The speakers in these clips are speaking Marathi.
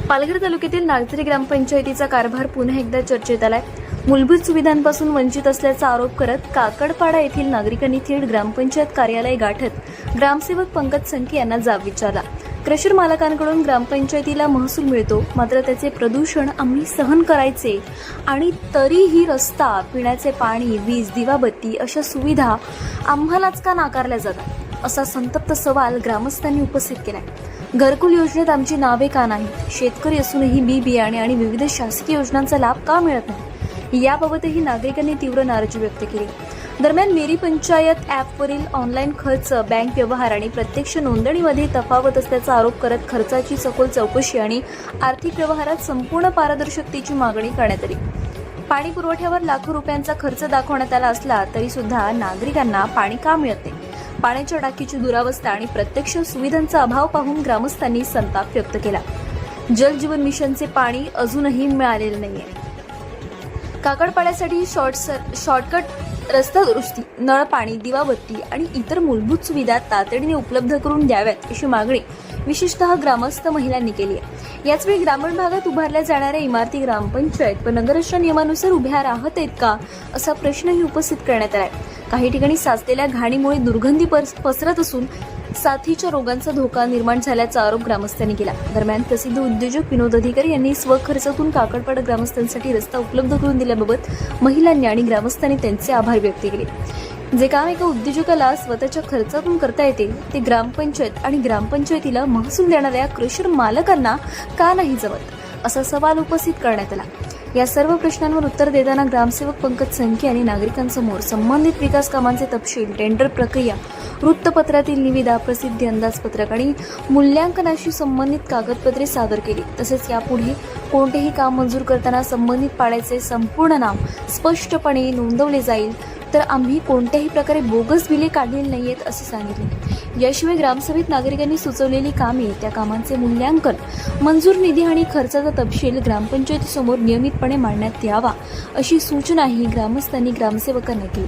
पालघर तालुक्यातील नागझरी ग्रामपंचायतीचा कारभार पुन्हा एकदा चर्चेत आलाय। मूलभूत सुविधांपासून वंचित असल्याचा आरोप करत काकडपाडा येथील नागरिकांनी थेट ग्रामपंचायत कार्यालय गाठत ग्रामसेवक पंकज संके यांना जाब विचारला। क्रशर मालकांकडून ग्रामपंचायतीला महसूल मिळतो, मात्र त्याचे प्रदूषण आम्ही सहन करायचे आणि तरीही रस्ता, पिण्याचे पाणी, वीज, दिवाबत्ती अशा सुविधा आम्हालाच का नाकारल्या जातात, असा संतप्त सवाल ग्रामस्थांनी उपस्थित केलाय। घरकुल योजनेत आमची नावे का नाहीत? शेतकरी असूनही बी बियाणे आणि विविध शासकीय योजनांचा लाभ का मिळत नाही? याबाबतही नागरिकांनी तीव्र नाराजी व्यक्त केली। दरम्यान मेरी पंचायत ॲपवरील ऑनलाईन खर्च, बँक व्यवहार आणि प्रत्यक्ष नोंदणीमध्ये तफावत असल्याचा आरोप करत खर्चाची सखोल चौकशी आणि आर्थिक व्यवहारात संपूर्ण पारदर्शकतेची मागणी करण्यात आली। पाणी पुरवठ्यावर लाखो रुपयांचा खर्च दाखवण्यात आला असला तरी सुद्धा नागरिकांना पाणी का मिळत नाही? पाण्याच्या टाकीची दुरावस्था आणि प्रत्यक्ष सुविधांचा अभाव पाहून ग्रामस्थांनी संताप व्यक्त केला। जल जीवन मिशनचे पाणी अजूनही मिळालेले नाहीये। काकडपाड्यासाठी शॉर्टकट रस्ता दुरुस्ती, नळ पाणी, दिवाबत्ती आणि इतर मूलभूत सुविधा तातडीने उपलब्ध करून द्याव्यात अशी मागणी विशेषतः ग्रामस्थ महिलांनी केली आहे। याचवेळी ग्रामीण भागात उभारल्या जाणाऱ्या इमारती ग्रामपंचायत व नगररचना नियमानुसार उभ्या राहत आहेत का, असा प्रश्नही उपस्थित करण्यात आला। काही ठिकाणी साचलेल्या घाणीमुळे दुर्गंधी पसरत असून साथीच्या रोगांचा धोका निर्माण झाल्याचा आरोप ग्रामस्थांनी केला। दरम्यान प्रसिद्ध उद्योजक विनोद अधिकारी यांनी स्वखर्चातून काकडपाडा ग्रामस्थांसाठी रस्ता उपलब्ध करून दिल्याबाबत महिलांनी आणि ग्रामस्थांनी त्यांचे आभार व्यक्त केले। जे काम एका उद्योजकाला स्वतःच्या खर्चातून करता येते ते ग्रामपंचायत आणि ग्रामपंचायतीला महसूल देणाऱ्या क्रशर मालकांना का नाही जमत, असा सवाल उपस्थित करण्यात आला। या सर्व प्रश्नांवर उत्तर देताना ग्रामसेवक पंकज संके यांनी नागरिकांसमोर संबंधित विकास कामांचे तपशील, टेंडर प्रक्रिया, वृत्तपत्रातील निविदा, प्रसिद्धी अंदाजपत्रक आणि मूल्यांकनाशी संबंधित कागदपत्रे सादर केली। तसेच यापुढे कोणतेही काम मंजूर करताना संबंधित पाड्याचे संपूर्ण नाव स्पष्टपणे नोंदवले जाईल, तर आम्ही कोणत्याही प्रकारे बोगस बिले काढलेली नाहीयेत असे सांगितले। याशिवाय ग्रामसभेत नागरिकांनी सुचवलेली कामे, त्या कामांचे मूल्यांकन, मंजूर निधी आणि खर्चाचा तपशील ग्रामपंचायतीसमोर नियमितपणे मांडण्यात यावा अशी सूचनाही ग्रामस्थांनी ग्रामसेवकांना केली।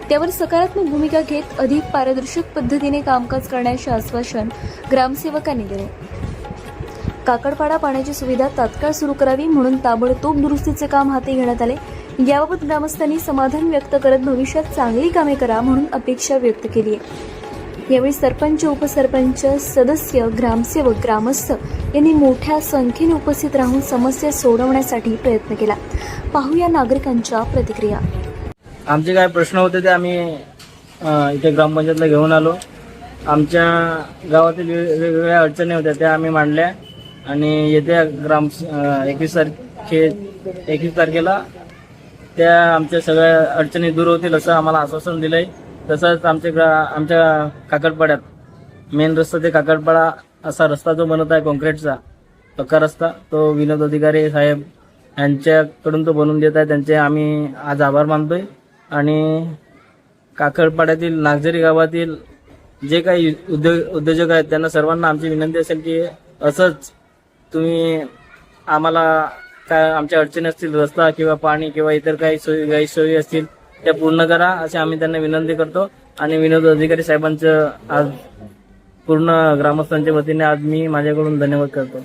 त्यावर सकारात्मक भूमिका घेत अधिक पारदर्शक पद्धतीने कामकाज करण्याचे आश्वासन ग्रामसेवकांनी दिले। काकडपाडा पाण्याची सुविधा तात्काळ सुरू करावी म्हणून ताबडतोब दुरुस्तीचे काम हाती घेण्यात आले। याबाबत ग्रामस्थांनी समाधान व्यक्त करत भविष्यात चांगली कामे करा म्हणून अपेक्षा व्यक्त केली आहे। यावेळी सरपंच, उपसरपंच, सदस्य, ग्रामसेवक, ग्रामस्थ यांनी मोठ्या संख्येने उपस्थित राहून समस्या सोडवण्यासाठी प्रयत्न केला। पाहूया नागरिकांच्या प्रतिक्रिया। आमचे काय प्रश्न होते ते आम्ही इथे ग्रामपंचायतला घेऊन आलो। आमच्या गावातील वेगवेगळ्या अडचणी होत्या त्या आम्ही मांडल्या आणि येत्या 21 तारखेला त्या आमच्या सगळ्या अडचणी दूर होतील असं आम्हाला आश्वासन दिलंय। तसंच आमच्या काकडपाड्यात मेन रस्ता ते काकडपाडा असा रस्ता जो बनत आहे कॉन्क्रीटचा पक्का रस्ता, तो विनोद अधिकारी साहेब यांच्याकडून तो बनवून देत आहे, त्यांचे आम्ही आज आभार मानतोय। आणि काकडपाड्यातील नागझरी गावातील जे काही उद्योजक आहेत त्यांना सर्वांना आमची विनंती असेल की असंच तुम्ही आम्हाला काय आमच्या अडचणी असतील, रस्ता किंवा पाणी किंवा इतर काही सोयी असतील त्या पूर्ण करा अशी आम्ही त्यांना विनंती करतो। आणि विनोद अधिकारी साहेबांचं आज पूर्ण ग्रामस्थांच्या वतीने आज मी माझ्याकडून धन्यवाद करतो।